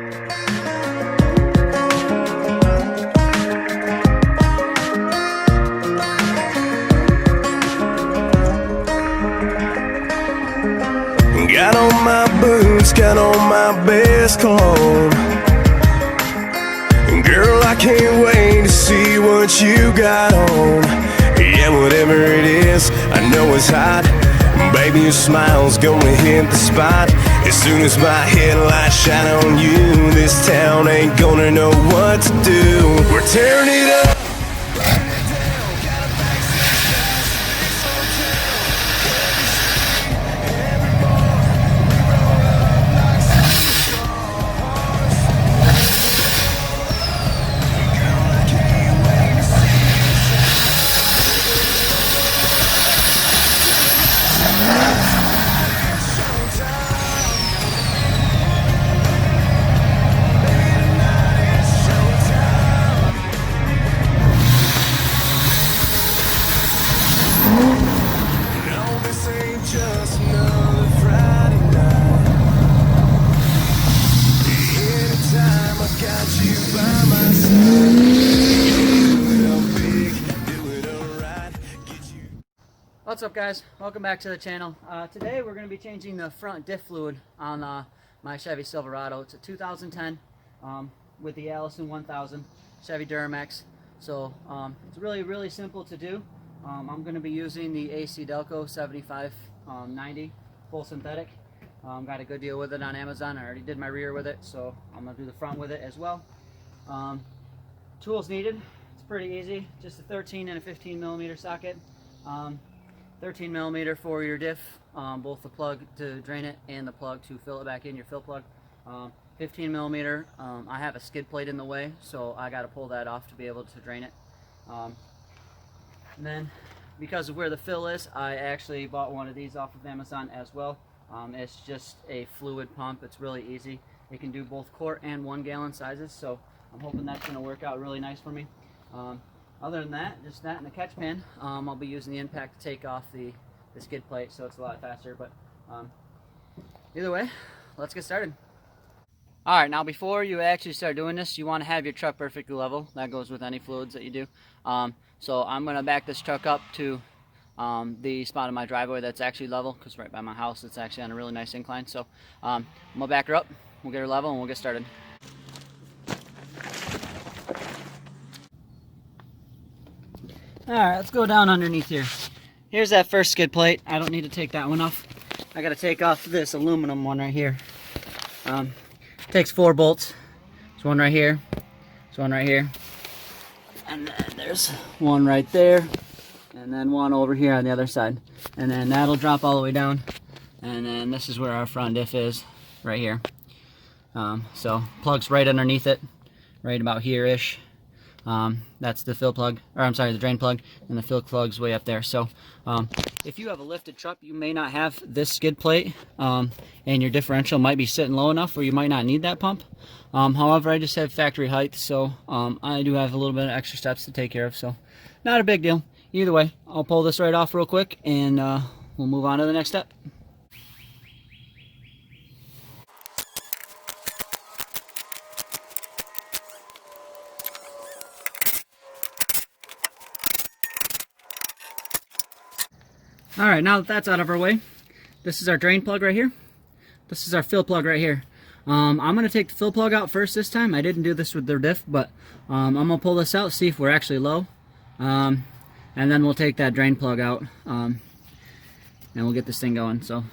Got on my boots, got on my best cologne. Girl, I can't wait to see what you got on. Yeah, whatever it is, I know it's hot. Baby, your smile's gonna hit the spot. As soon as my headlights shine on you, this town ain't gonna know what to do. We're tearing it up. What's up, guys? Welcome back to the channel. Today we're going to be changing the front diff fluid on my Chevy Silverado. It's a 2010 with the Allison 1000 Chevy Duramax. So it's really simple to do. I'm going to be using the AcDelco 7590 full synthetic. Got a good deal with it on Amazon. I already did my rear with it, so I'm going to do the front with it as well. Tools needed. It's pretty easy. Just a 13 and a 15 millimeter socket. 13 millimeter for your diff, both the plug to drain it and the plug to fill it back in, your fill plug. 15 millimeter, I have a skid plate in the way, so I got to pull that off to be able to drain it. And then, because of where the fill is, I actually bought one of these off of Amazon as well. It's just a fluid pump. It's really easy. It can do both quart and 1 gallon sizes, so I'm hoping that's going to work out really nice for me. Other than that, just that and the catch pan. I'll be using the impact to take off the skid plate, so it's a lot faster. But either way, let's get started. Alright, now before you actually start doing this, you want to have your truck perfectly level. That goes with any fluids that you do. So I'm going to back this truck up to the spot of my driveway that's actually level, because right by my house it's actually on a really nice incline. So I'm going to back her up, we'll get her level, and we'll get started. Alright, let's go down underneath here. Here's that first skid plate. I don't need to take that one off. I gotta take off this aluminum one right here. Takes 4 bolts. There's one right here. There's one right here. And then there's one right there. And then one over here on the other side. And then that'll drop all the way down. And then this is where our front diff is, right here. So plug's right underneath it, right about here-ish. That's the fill plug, or I'm sorry, the drain plug, and the fill plug's way up there. So if you have a lifted truck, you may not have this skid plate, and your differential might be sitting low enough where you might not need that pump. However, I just have factory height, so I do have a little bit of extra steps to take care of, so not a big deal. Either way, I'll pull this right off real quick, and we'll move on to the next step. Alright, now that that's out of our way, this is our drain plug right here. This is our fill plug right here. I'm going to take the fill plug out first this time. I didn't do this with the diff, but I'm going to pull this out, see if we're actually low. And then we'll take that drain plug out, and we'll get this thing going. So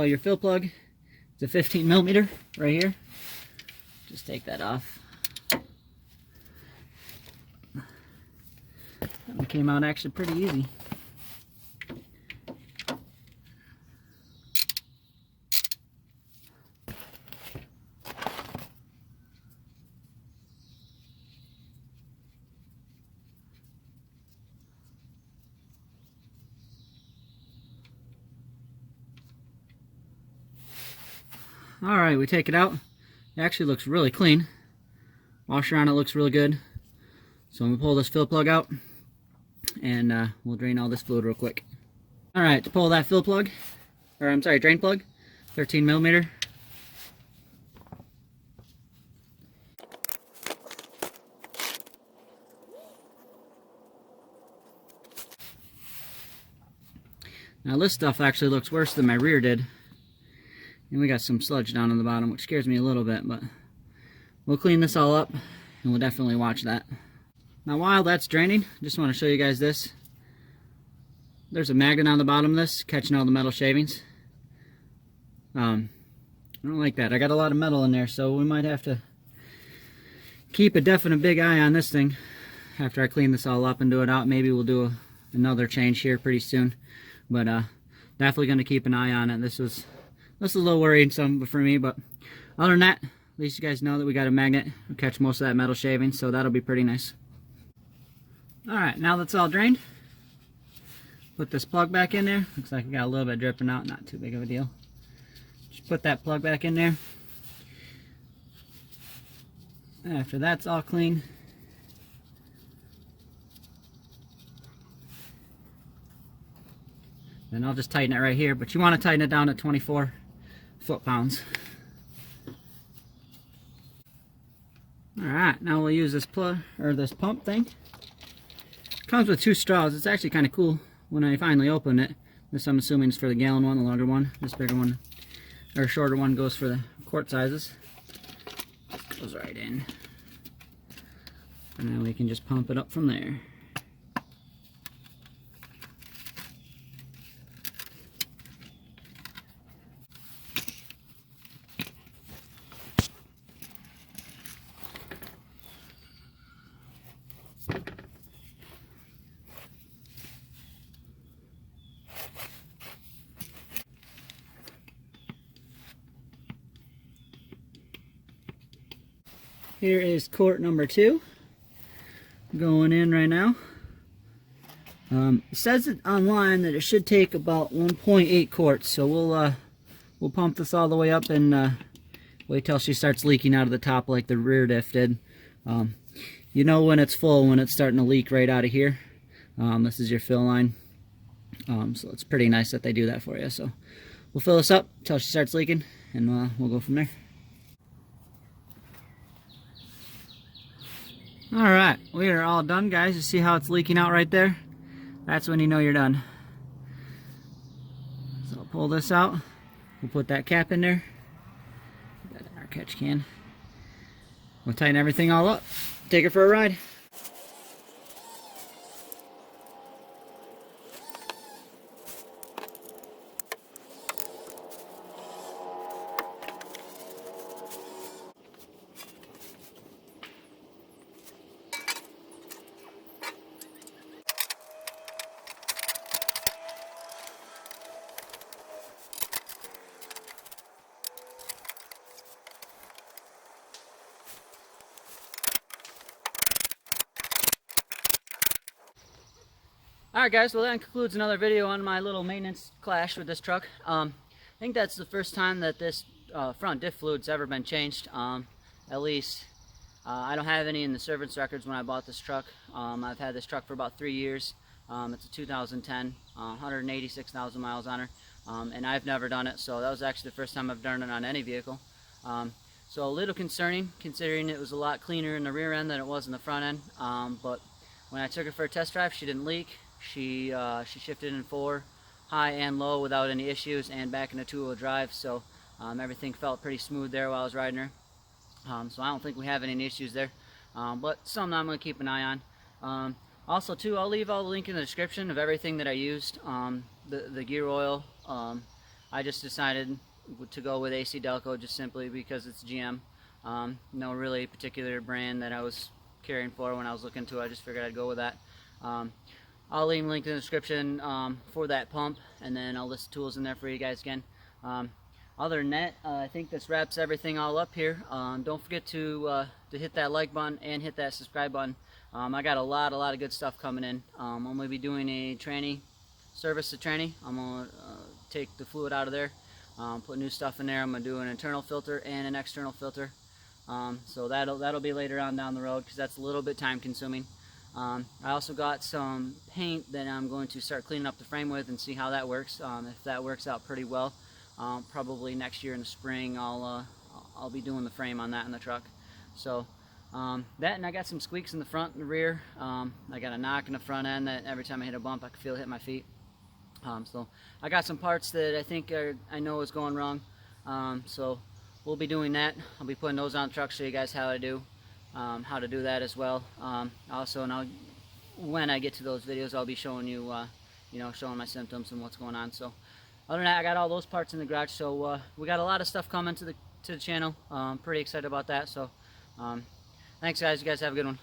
your fill plug is a 15 millimeter right here. Just take that off. That one came out actually pretty easy. Alright, we take it out. It actually looks really clean. Washer on it looks really good. So I'm going to pull this fill plug out, and we'll drain all this fluid real quick. Alright, to pull that fill plug, or I'm sorry, drain plug, 13 millimeter. Now this stuff actually looks worse than my rear did. And we got some sludge down on the bottom, which scares me a little bit, but we'll clean this all up and we'll definitely watch that. Now while that's draining, just want to show you guys this. There's a magnet on the bottom of this, catching all the metal shavings. I don't like that. I got a lot of metal in there, so we might have to keep a definite big eye on this thing after I clean this all up and do it out. Maybe we'll do another change here pretty soon, but definitely going to keep an eye on it. This was a little worrisome for me, but other than that, at least you guys know that we got a magnet to catch most of that metal shaving, so that'll be pretty nice. Alright, now that's all drained, put this plug back in there. Looks like we got a little bit dripping out, not too big of a deal. Just put that plug back in there. After that's all clean, then I'll just tighten it right here, but you want to tighten it down at 24 foot-pounds. Alright, now we'll use this plug, or this pump thing. It comes with 2 straws. It's actually kind of cool when I finally open it. This I'm assuming is for the gallon one, the longer one. This bigger one, or shorter one, goes for the quart sizes. Goes right in. And then we can just pump it up from there. Here is quart number 2 going in right now. It says it online that it should take about 1.8 quarts, so we'll pump this all the way up and wait till she starts leaking out of the top like the rear diff did. You know when it's full, when it's starting to leak right out of here. This is your fill line, so it's pretty nice that they do that for you. So we'll fill this up till she starts leaking, and we'll go from there. Alright, we are all done, guys. You see how it's leaking out right there? That's when you know you're done. So I'll pull this out. We'll put that cap in there. Put that in our catch can. We'll tighten everything all up. Take it for a ride. Alright guys, well that concludes another video on my little maintenance clash with this truck. I think that's the first time that this front diff fluid's ever been changed. At least I don't have any in the service records when I bought this truck. I've had this truck for about 3 years. It's a 2010, 186,000 miles on her, and I've never done it, so that was actually the first time I've done it on any vehicle. So a little concerning, considering it was a lot cleaner in the rear end than it was in the front end. But when I took her for a test drive, she didn't leak. She shifted in 4, high and low, without any issues, and back in a 2-wheel drive, so everything felt pretty smooth there while I was riding her. So I don't think we have any issues there, but something I'm going to keep an eye on. Also too, I'll leave all the link in the description of everything that I used. The gear oil, I just decided to go with AcDelco just simply because it's GM. No really particular brand that I was caring for when I was looking to it. I just figured I'd go with that. I'll leave a link in the description for that pump, and then I'll list tools in there for you guys again. Other than that, I think this wraps everything all up here. Don't forget to hit that like button and hit that subscribe button. I got a lot of good stuff coming in. I'm going to be doing a tranny, service to tranny. I'm going to take the fluid out of there, put new stuff in there. I'm going to do an internal filter and an external filter. So that'll be later on down the road, because that's a little bit time consuming. I also got some paint that I'm going to start cleaning up the frame with and see how that works. If that works out pretty well, probably next year in the spring I'll be doing the frame on that in the truck. So that, and I got some squeaks in the front and the rear. I got a knock in the front end that every time I hit a bump I can feel it hit my feet. So I got some parts that I think I know is going wrong. So we'll be doing that. I'll be putting those on the truck, show you guys how to do that as well. Also, now when I get to those videos, I'll be showing you, showing my symptoms and what's going on. So other than that, I got all those parts in the garage. So we got a lot of stuff coming to the channel. Pretty excited about that. So thanks, guys. You guys have a good one.